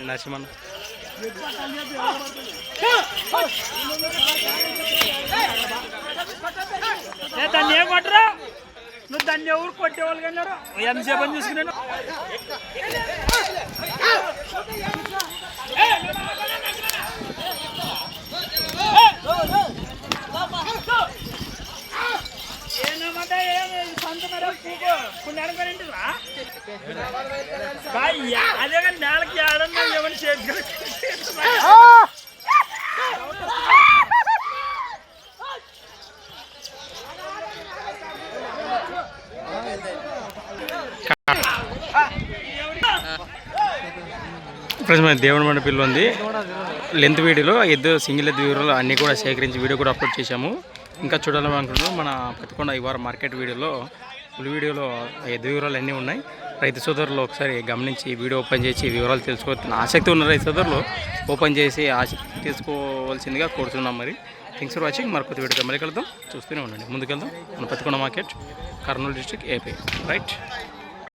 నరసింహ దాన్ని ఏం కొట్టరా నువ్వు దాన్ని ఎవరు కొట్టేవాళ్ళు కన్నారు ఎంతసేపు అని చూసుకున్నాను అదే కానీ నేలకి ఆడన్నా ఏమని చేసి ఫ్రెండ్స్ మన దేవుని మండ పిల్ల ఉంది లెంత్ వీడియోలో సింగిల్ ఎద్దు వీడియోలో అన్నీ కూడా సేకరించి వీడియో కూడా అప్లోడ్ చేశాము. ఇంకా చూడాలని అనుకుంటున్నాం. మన పత్తికొండ ఈ వారం మార్కెట్ వీడియోలో ఫుల్ వీడియోలో ఎద్దు వివరాలు అన్నీ ఉన్నాయి. రైతు సోదరులు ఒకసారి గమనించి వీడియో ఓపెన్ చేసి వివరాలు తెలుసుకోవాల్సిన ఆసక్తి ఉన్న రైతు సోదరులు ఓపెన్ చేసి తెలుసుకోవాల్సిందిగా కోరుతున్నాం. మరి థ్యాంక్స్ ఫర్ వాచింగ్. మరి కొత్త వీడియోతో మళ్ళీ కలుద్దాం. చూస్తూనే ఉండండి. ముందుకెళ్దాం. మన Pattikonda market, Kurnool district, AP. Right.